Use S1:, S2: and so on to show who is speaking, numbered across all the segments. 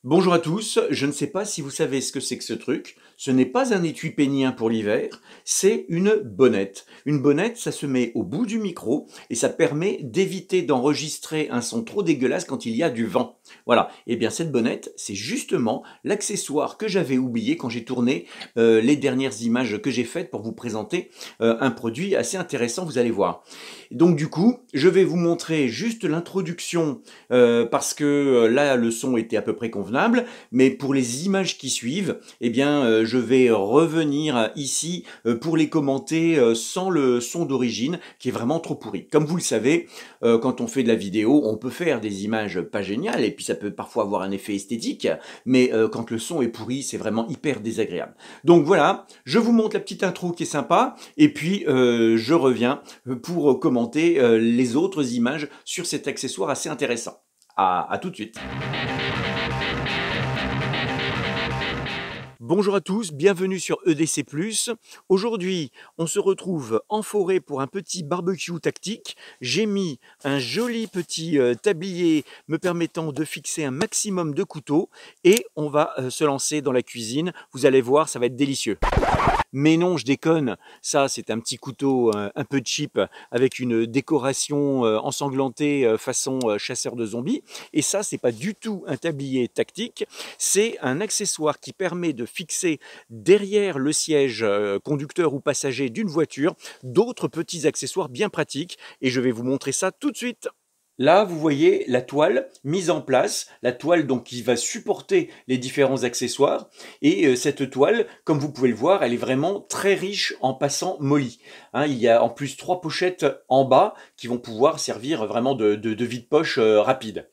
S1: Bonjour à tous, je ne sais pas si vous savez ce que c'est que ce truc. Ce n'est pas un étui pénien pour l'hiver, c'est une bonnette. Une bonnette, ça se met au bout du micro et ça permet d'éviter d'enregistrer un son trop dégueulasse quand il y a du vent. Voilà, et bien cette bonnette, c'est justement l'accessoire que j'avais oublié quand j'ai tourné les dernières images que j'ai faites pour vous présenter un produit assez intéressant, vous allez voir. Donc du coup, je vais vous montrer juste l'introduction parce que là le son était à peu près convenable, mais pour les images qui suivent, eh bien je vais revenir ici pour les commenter sans le son d'origine qui est vraiment trop pourri. Comme vous le savez, quand on fait de la vidéo, on peut faire des images pas géniales et puis ça peut parfois avoir un effet esthétique, mais quand le son est pourri, c'est vraiment hyper désagréable. Donc voilà, je vous montre la petite intro qui est sympa et puis je reviens pour commenter les autres images sur cet accessoire assez intéressant. À tout de suite. Bonjour à tous, bienvenue sur EDC+. Aujourd'hui, on se retrouve en forêt pour un petit barbecue tactique. J'ai mis un joli petit tablier me permettant de fixer un maximum de couteaux et on va se lancer dans la cuisine. Vous allez voir, ça va être délicieux. Mais non, je déconne, ça c'est un petit couteau un peu cheap avec une décoration ensanglantée façon chasseur de zombies. Et ça, c'est pas du tout un tablier tactique, c'est un accessoire qui permet de fixer derrière le siège conducteur ou passager d'une voiture d'autres petits accessoires bien pratiques. Et je vais vous montrer ça tout de suite. Là, vous voyez la toile mise en place, la toile donc qui va supporter les différents accessoires. Et cette toile, comme vous pouvez le voir, elle est vraiment très riche en passant molly. Hein, il y a en plus 3 pochettes en bas qui vont pouvoir servir vraiment de vide-poche rapide.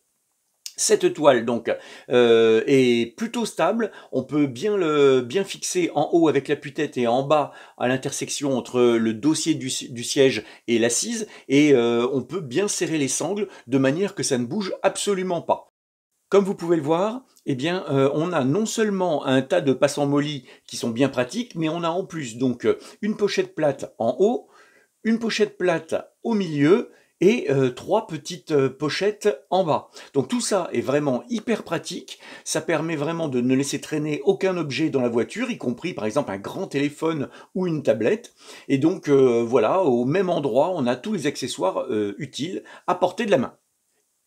S1: Cette toile donc est plutôt stable, on peut bien fixer en haut avec l'appui-tête et en bas à l'intersection entre le dossier du siège et l'assise et on peut bien serrer les sangles de manière que ça ne bouge absolument pas. Comme vous pouvez le voir, eh bien, on a non seulement un tas de passants molly qui sont bien pratiques, mais on a en plus donc une pochette plate en haut, une pochette plate au milieu et 3 petites pochettes en bas. Donc tout ça est vraiment hyper pratique, ça permet vraiment de ne laisser traîner aucun objet dans la voiture, y compris par exemple un grand téléphone ou une tablette. Et donc voilà, au même endroit, on a tous les accessoires utiles à portée de la main.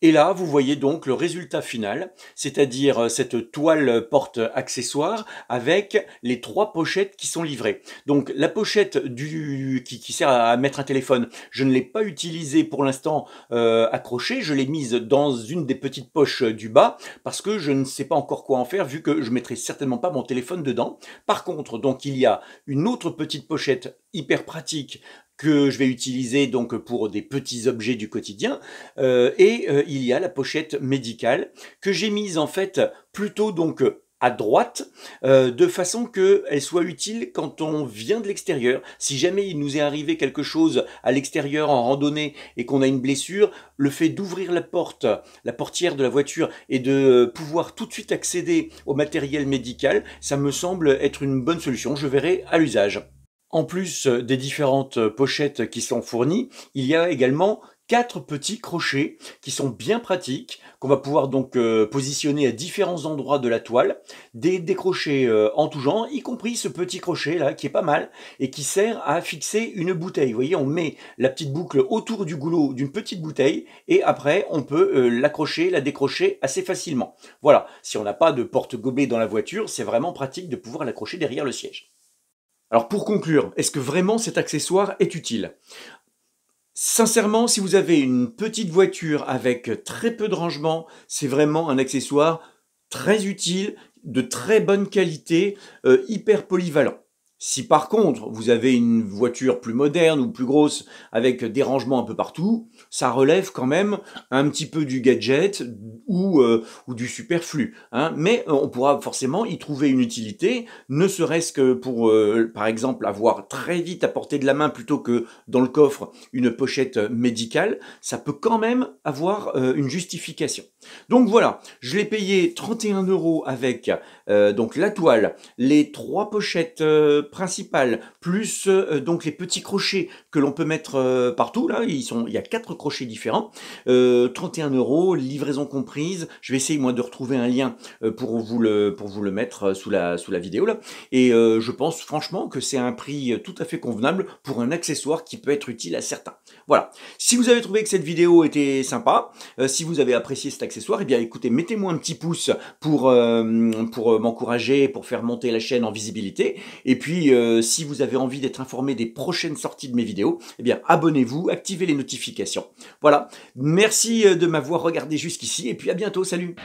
S1: Et là, vous voyez donc le résultat final, c'est-à-dire cette toile porte-accessoire avec les 3 pochettes qui sont livrées. Donc la pochette qui sert à mettre un téléphone, je ne l'ai pas utilisée pour l'instant accrochée, je l'ai mise dans une des petites poches du bas parce que je ne sais pas encore quoi en faire vu que je ne mettrai certainement pas mon téléphone dedans. Par contre, donc il y a une autre petite pochette hyper pratique que je vais utiliser donc pour des petits objets du quotidien il y a la pochette médicale que j'ai mise en fait plutôt donc à droite, de façon qu'elle soit utile quand on vient de l'extérieur. Si jamais il nous est arrivé quelque chose à l'extérieur en randonnée et qu'on a une blessure, le fait d'ouvrir la porte, la portière de la voiture et de pouvoir tout de suite accéder au matériel médical, ça me semble être une bonne solution. Je verrai à l'usage. En plus des différentes pochettes qui sont fournies, il y a également 4 petits crochets qui sont bien pratiques, qu'on va pouvoir donc positionner à différents endroits de la toile. Des crochets en tout genre, y compris ce petit crochet là qui est pas mal et qui sert à fixer une bouteille. Vous voyez, on met la petite boucle autour du goulot d'une petite bouteille et après on peut l'accrocher, la décrocher assez facilement. Voilà, si on n'a pas de porte-gobelet dans la voiture, c'est vraiment pratique de pouvoir l'accrocher derrière le siège. Alors pour conclure, est-ce que vraiment cet accessoire est utile? Sincèrement, si vous avez une petite voiture avec très peu de rangement, c'est vraiment un accessoire très utile, de très bonne qualité, hyper polyvalent. Si par contre vous avez une voiture plus moderne ou plus grosse avec des rangements un peu partout, ça relève quand même un petit peu du gadget ou du superflu. Hein. Mais on pourra forcément y trouver une utilité, ne serait-ce que pour, par exemple, avoir très vite à portée de la main plutôt que dans le coffre une pochette médicale, ça peut quand même avoir une justification. Donc voilà, je l'ai payé 31 € avec donc la toile, les 3 pochettes principales, plus donc les petits crochets que l'on peut mettre partout. Là, il y a 4 crochets différents. 31 €, livraison comprise. Je vais essayer moi de retrouver un lien pour vous le mettre sous la vidéo là. Et je pense franchement que c'est un prix tout à fait convenable pour un accessoire qui peut être utile à certains. Voilà. Si vous avez trouvé que cette vidéo était sympa, si vous avez apprécié cet accessoire, eh bien écoutez, mettez-moi un petit pouce pour m'encourager, pour faire monter la chaîne en visibilité. Et puis, si vous avez envie d'être informé des prochaines sorties de mes vidéos, eh bien abonnez-vous, activez les notifications. Voilà, merci de m'avoir regardé jusqu'ici, et puis à bientôt, salut!